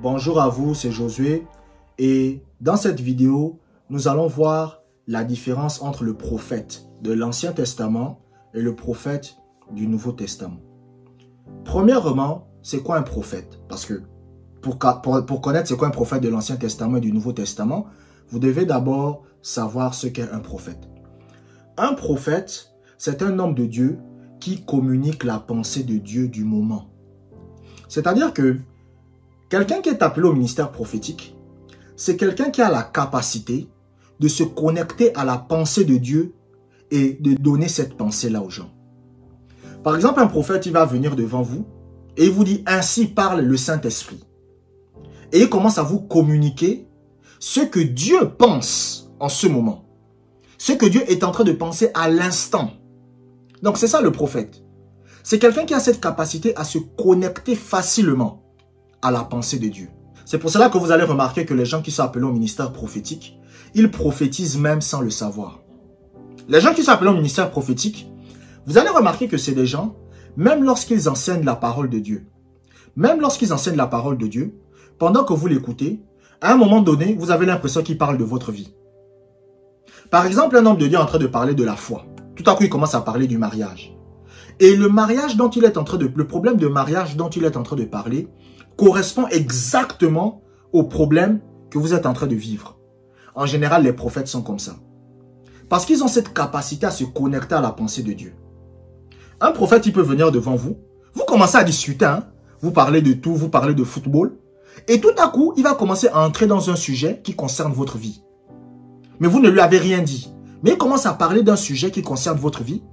Bonjour à vous, c'est Josué et dans cette vidéo, nous allons voir la différence entre le prophète de l'Ancien Testament et le prophète du Nouveau Testament. Premièrement, c'est quoi un prophète? Parce que pour connaître c'est quoi un prophète de l'Ancien Testament et du Nouveau Testament, vous devez d'abord savoir ce qu'est un prophète. Un prophète, c'est un homme de Dieu qui communique la pensée de Dieu du moment. C'est-à-dire que quelqu'un qui est appelé au ministère prophétique, c'est quelqu'un qui a la capacité de se connecter à la pensée de Dieu et de donner cette pensée-là aux gens. Par exemple, un prophète, il va venir devant vous et il vous dit « Ainsi parle le Saint-Esprit ». Et il commence à vous communiquer ce que Dieu pense en ce moment. Ce que Dieu est en train de penser à l'instant. Donc c'est ça le prophète. C'est quelqu'un qui a cette capacité à se connecter facilement à la pensée de Dieu. C'est pour cela que vous allez remarquer que les gens qui sont appelés au ministère prophétique, ils prophétisent même sans le savoir. Les gens qui sont appelés au ministère prophétique, vous allez remarquer que c'est des gens, même lorsqu'ils enseignent la parole de Dieu, pendant que vous l'écoutez, à un moment donné, vous avez l'impression qu'il parle de votre vie. Par exemple, un homme de Dieu est en train de parler de la foi. Tout à coup, il commence à parler du mariage. Et le mariage dont il est en train de, le problème de mariage dont il est en train de parler correspond exactement au problème que vous êtes en train de vivre. En général, les prophètes sont comme ça. Parce qu'ils ont cette capacité à se connecter à la pensée de Dieu. Un prophète, il peut venir devant vous. Vous commencez à discuter, hein? Vous parlez de tout, vous parlez de football. Et tout à coup, il va commencer à entrer dans un sujet qui concerne votre vie. Mais vous ne lui avez rien dit. Mais il commence à parler d'un sujet qui concerne votre vie.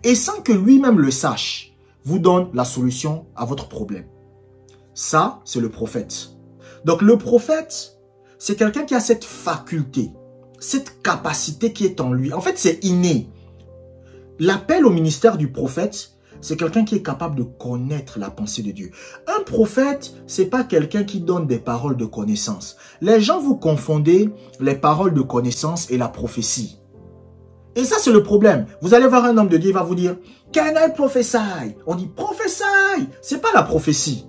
Et sans que lui-même le sache, vous donne la solution à votre problème. Ça, c'est le prophète. Donc le prophète, c'est quelqu'un qui a cette faculté, cette capacité qui est en lui. En fait, c'est inné. L'appel au ministère du prophète, c'est quelqu'un qui est capable de connaître la pensée de Dieu. Un prophète, c'est pas quelqu'un qui donne des paroles de connaissance. Les gens vous confondez les paroles de connaissance et la prophétie. Et ça, c'est le problème. Vous allez voir un homme de Dieu, il va vous dire « Can I prophesy ?» On dit « Prophesy !» C'est pas la prophétie.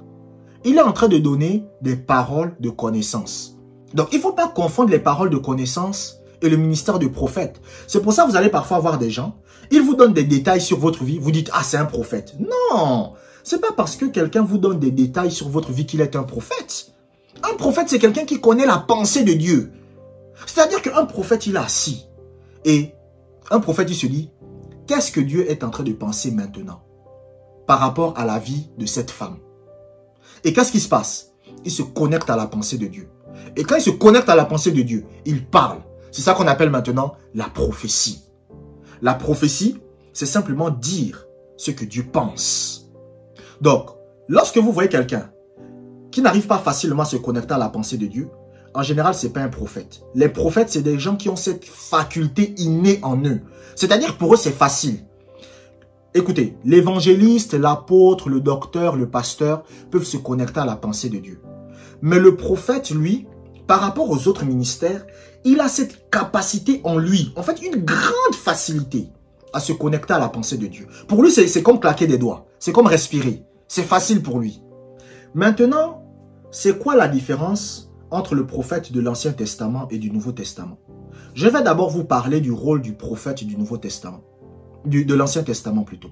Il est en train de donner des paroles de connaissance. Donc, il ne faut pas confondre les paroles de connaissance et le ministère de prophète. C'est pour ça que vous allez parfois voir des gens, ils vous donnent des détails sur votre vie, vous dites « Ah, c'est un prophète ». Non, c'est pas parce que quelqu'un vous donne des détails sur votre vie qu'il est un prophète. Un prophète, c'est quelqu'un qui connaît la pensée de Dieu. C'est-à-dire qu'un prophète, il est assis. Et un prophète, il se dit « Qu'est-ce que Dieu est en train de penser maintenant par rapport à la vie de cette femme ?» Et qu'est-ce qui se passe? Il se connecte à la pensée de Dieu. Et quand il se connecte à la pensée de Dieu, il parle. C'est ça qu'on appelle maintenant la prophétie. La prophétie, c'est simplement dire ce que Dieu pense. Donc, lorsque vous voyez quelqu'un qui n'arrive pas facilement à se connecter à la pensée de Dieu, en général, ce n'est pas un prophète. Les prophètes, c'est des gens qui ont cette faculté innée en eux. C'est-à-dire, pour eux, c'est facile. Écoutez, l'évangéliste, l'apôtre, le docteur, le pasteur peuvent se connecter à la pensée de Dieu. Mais le prophète, lui, par rapport aux autres ministères, il a cette capacité en lui, en fait une grande facilité à se connecter à la pensée de Dieu. Pour lui, c'est comme claquer des doigts, c'est comme respirer, c'est facile pour lui. Maintenant, c'est quoi la différence entre le prophète de l'Ancien Testament et du Nouveau Testament? Je vais d'abord vous parler du rôle du prophète du Nouveau Testament. De l'Ancien Testament plutôt.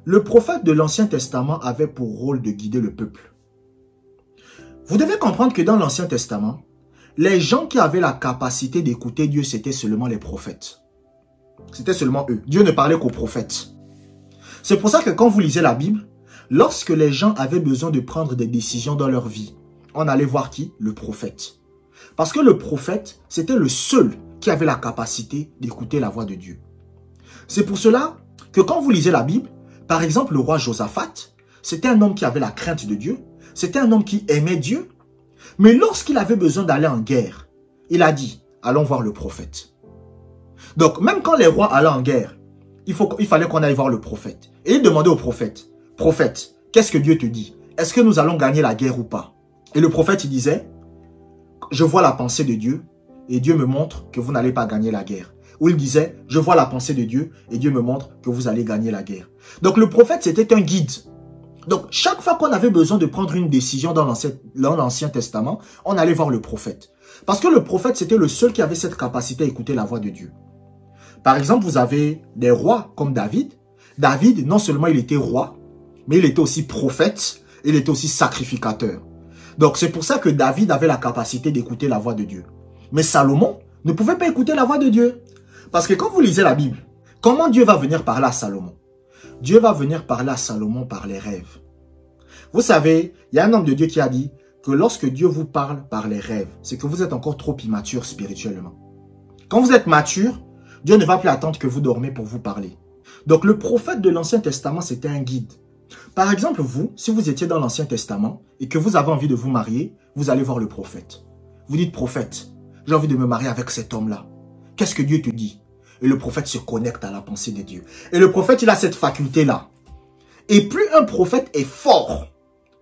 Le prophète de l'Ancien Testament avait pour rôle de guider le peuple. Vous devez comprendre que dans l'Ancien Testament, les gens qui avaient la capacité d'écouter Dieu, c'était seulement les prophètes. C'était seulement eux. Dieu ne parlait qu'aux prophètes. C'est pour ça que quand vous lisez la Bible, lorsque les gens avaient besoin de prendre des décisions dans leur vie, on allait voir qui? Le prophète. Parce que le prophète, c'était le seul qui avait la capacité d'écouter la voix de Dieu. C'est pour cela que quand vous lisez la Bible, par exemple le roi Josaphat, c'était un homme qui avait la crainte de Dieu, c'était un homme qui aimait Dieu, mais lorsqu'il avait besoin d'aller en guerre, il a dit, allons voir le prophète. Donc même quand les rois allaient en guerre, il fallait qu'on aille voir le prophète. Et il demandait au prophète, prophète, qu'est-ce que Dieu te dit? Est-ce que nous allons gagner la guerre ou pas? Et le prophète, il disait, je vois la pensée de Dieu et Dieu me montre que vous n'allez pas gagner la guerre. Où il disait, je vois la pensée de Dieu et Dieu me montre que vous allez gagner la guerre. Donc le prophète, c'était un guide. Donc, chaque fois qu'on avait besoin de prendre une décision dans l'Ancien Testament, on allait voir le prophète. Parce que le prophète, c'était le seul qui avait cette capacité à écouter la voix de Dieu. Par exemple, vous avez des rois comme David. David, non seulement il était roi, mais il était aussi prophète, il était aussi sacrificateur. Donc, c'est pour ça que David avait la capacité d'écouter la voix de Dieu. Mais Salomon ne pouvait pas écouter la voix de Dieu. Parce que quand vous lisez la Bible, comment Dieu va venir parler à Salomon? Dieu va venir parler à Salomon par les rêves. Vous savez, il y a un homme de Dieu qui a dit que lorsque Dieu vous parle par les rêves, c'est que vous êtes encore trop immature spirituellement. Quand vous êtes mature, Dieu ne va plus attendre que vous dormez pour vous parler. Donc le prophète de l'Ancien Testament, c'était un guide. Par exemple, vous, si vous étiez dans l'Ancien Testament et que vous avez envie de vous marier, vous allez voir le prophète. Vous dites, prophète, j'ai envie de me marier avec cet homme-là. Qu'est-ce que Dieu te dit? Et le prophète se connecte à la pensée de Dieu. Et le prophète, il a cette faculté-là. Et plus un prophète est fort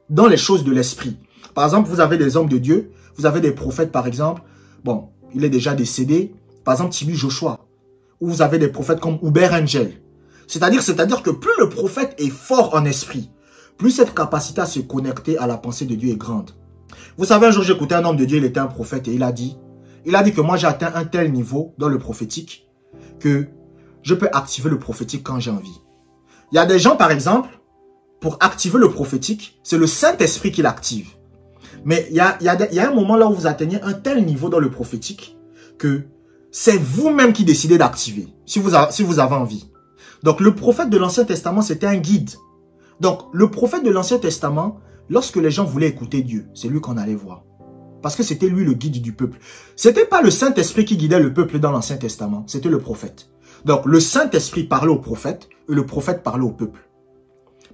dans les choses de l'esprit. Par exemple, vous avez des hommes de Dieu, vous avez des prophètes, par exemple, bon, il est déjà décédé, par exemple, Tibi Joshua, ou vous avez des prophètes comme Uber Angel. C'est-à-dire que plus le prophète est fort en esprit, plus cette capacité à se connecter à la pensée de Dieu est grande. Vous savez, un jour, j'écoutais un homme de Dieu, il était un prophète, et il a dit que moi, j'ai atteint un tel niveau dans le prophétique que je peux activer le prophétique quand j'ai envie. Il y a des gens, par exemple, pour activer le prophétique, c'est le Saint-Esprit qui l'active. Mais il y a un moment là où vous atteignez un tel niveau dans le prophétique que c'est vous-même qui décidez d'activer, si vous avez envie. Donc, le prophète de l'Ancien Testament, c'était un guide. Donc, le prophète de l'Ancien Testament, lorsque les gens voulaient écouter Dieu, c'est lui qu'on allait voir. Parce que c'était lui le guide du peuple. C'était pas le Saint-Esprit qui guidait le peuple dans l'Ancien Testament, c'était le prophète. Donc, le Saint-Esprit parlait au prophète et le prophète parlait au peuple.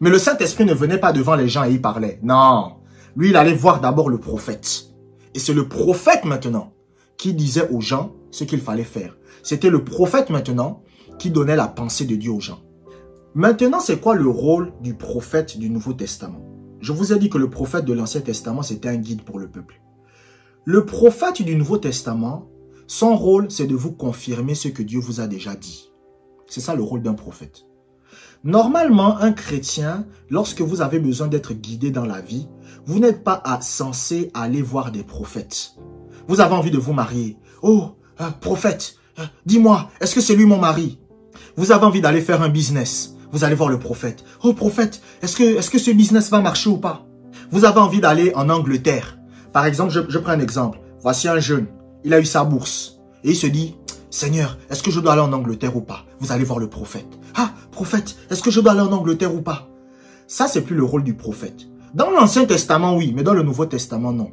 Mais le Saint-Esprit ne venait pas devant les gens et il parlait. Non, lui, il allait voir d'abord le prophète. Et c'est le prophète maintenant qui disait aux gens ce qu'il fallait faire. C'était le prophète maintenant qui donnait la pensée de Dieu aux gens. Maintenant, c'est quoi le rôle du prophète du Nouveau Testament? Je vous ai dit que le prophète de l'Ancien Testament, c'était un guide pour le peuple. Le prophète du Nouveau Testament, son rôle, c'est de vous confirmer ce que Dieu vous a déjà dit. C'est ça le rôle d'un prophète. Normalement, un chrétien, lorsque vous avez besoin d'être guidé dans la vie, vous n'êtes pas censé aller voir des prophètes. Vous avez envie de vous marier. Oh, prophète, dis-moi, est-ce que c'est lui mon mari? Vous avez envie d'aller faire un business. Vous allez voir le prophète. Oh, prophète, est-ce que ce business va marcher ou pas? Vous avez envie d'aller en Angleterre. Par exemple, je prends un exemple. Voici un jeune. Il a eu sa bourse. Et il se dit, Seigneur, est-ce que je dois aller en Angleterre ou pas? Vous allez voir le prophète. Ah, prophète, est-ce que je dois aller en Angleterre ou pas? Ça, c'est plus le rôle du prophète. Dans l'Ancien Testament, oui, mais dans le Nouveau Testament, non.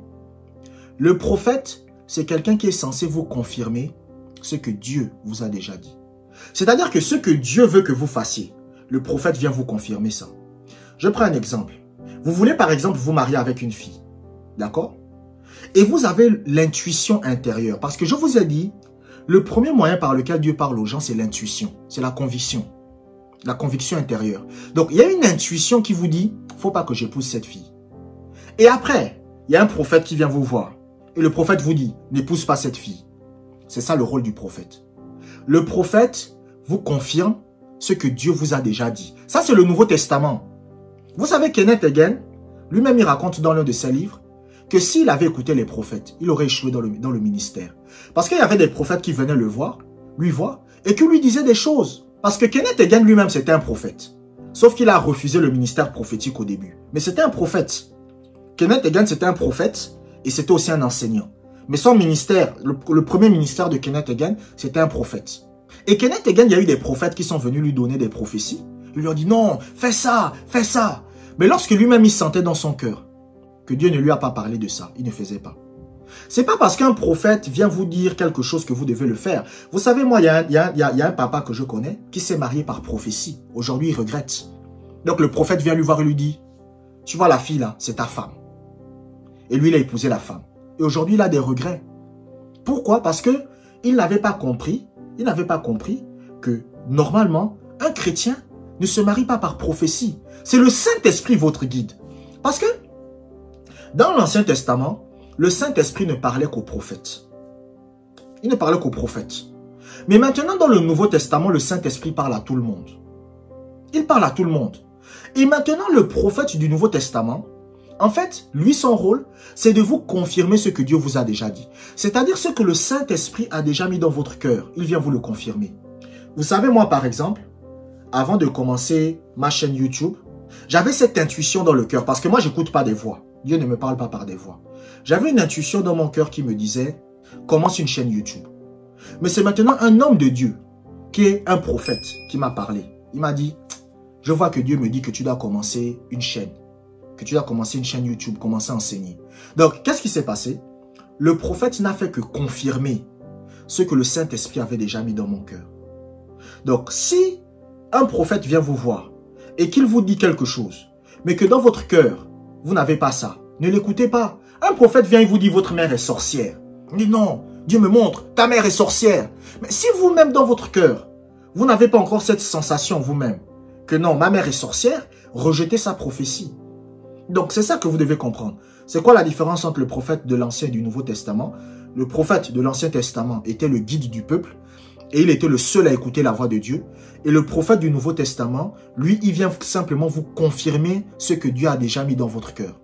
Le prophète, c'est quelqu'un qui est censé vous confirmer ce que Dieu vous a déjà dit. C'est-à-dire que ce que Dieu veut que vous fassiez, le prophète vient vous confirmer ça. Je prends un exemple. Vous voulez par exemple vous marier avec une fille. D'accord? Et vous avez l'intuition intérieure. Parce que je vous ai dit, le premier moyen par lequel Dieu parle aux gens, c'est l'intuition. C'est la conviction. La conviction intérieure. Donc, il y a une intuition qui vous dit, faut pas que j'épouse cette fille. Et après, il y a un prophète qui vient vous voir. Et le prophète vous dit, n'épouse pas cette fille. C'est ça le rôle du prophète. Le prophète vous confirme ce que Dieu vous a déjà dit. Ça, c'est le Nouveau Testament. Vous savez, Kenneth Hagin, lui-même, il raconte dans l'un de ses livres que s'il avait écouté les prophètes, il aurait échoué dans le ministère. Parce qu'il y avait des prophètes qui venaient le voir, lui voir, et qui lui disaient des choses. Parce que Kenneth Hagin lui-même, c'était un prophète. Sauf qu'il a refusé le ministère prophétique au début. Mais c'était un prophète. Kenneth Hagin, c'était un prophète, et c'était aussi un enseignant. Mais son ministère, le premier ministère de Kenneth Hagin, c'était un prophète. Et Kenneth Hagin, il y a eu des prophètes qui sont venus lui donner des prophéties. Il lui a dit non, fais ça, fais ça. Mais lorsque lui-même il sentait dans son cœur que Dieu ne lui a pas parlé de ça, il ne faisait pas. C'est pas parce qu'un prophète vient vous dire quelque chose que vous devez le faire. Vous savez, moi, il y a un papa que je connais qui s'est marié par prophétie. Aujourd'hui, il regrette. Donc le prophète vient lui voir et lui dit, tu vois la fille là, c'est ta femme. Et lui, il a épousé la femme. Et aujourd'hui, il a des regrets. Pourquoi? Parce que il n'avait pas compris que normalement, un chrétien ne se marie pas par prophétie. C'est le Saint-Esprit votre guide. Parce que dans l'Ancien Testament, le Saint-Esprit ne parlait qu'aux prophètes. Il ne parlait qu'aux prophètes. Mais maintenant, dans le Nouveau Testament, le Saint-Esprit parle à tout le monde. Il parle à tout le monde. Et maintenant, le prophète du Nouveau Testament, en fait, lui, son rôle, c'est de vous confirmer ce que Dieu vous a déjà dit. C'est-à-dire ce que le Saint-Esprit a déjà mis dans votre cœur. Il vient vous le confirmer. Vous savez, moi, par exemple, avant de commencer ma chaîne YouTube, j'avais cette intuition dans le cœur, parce que moi, je n'écoute pas des voix. Dieu ne me parle pas par des voix. J'avais une intuition dans mon cœur qui me disait, commence une chaîne YouTube. Mais c'est maintenant un homme de Dieu, qui est un prophète, qui m'a parlé. Il m'a dit, je vois que Dieu me dit que tu dois commencer une chaîne. Que tu dois commencer une chaîne YouTube, commencer à enseigner. Donc, qu'est-ce qui s'est passé? Le prophète n'a fait que confirmer ce que le Saint-Esprit avait déjà mis dans mon cœur. Donc, si un prophète vient vous voir et qu'il vous dit quelque chose, mais que dans votre cœur, vous n'avez pas ça, ne l'écoutez pas. Un prophète vient et vous dit, votre mère est sorcière. Il dit, non, Dieu me montre, ta mère est sorcière. Mais si vous-même, dans votre cœur, vous n'avez pas encore cette sensation vous-même, que non, ma mère est sorcière, rejetez sa prophétie. Donc, c'est ça que vous devez comprendre. C'est quoi la différence entre le prophète de l'Ancien et du Nouveau Testament? Le prophète de l'Ancien Testament était le guide du peuple et il était le seul à écouter la voix de Dieu. Et le prophète du Nouveau Testament, lui, il vient simplement vous confirmer ce que Dieu a déjà mis dans votre cœur.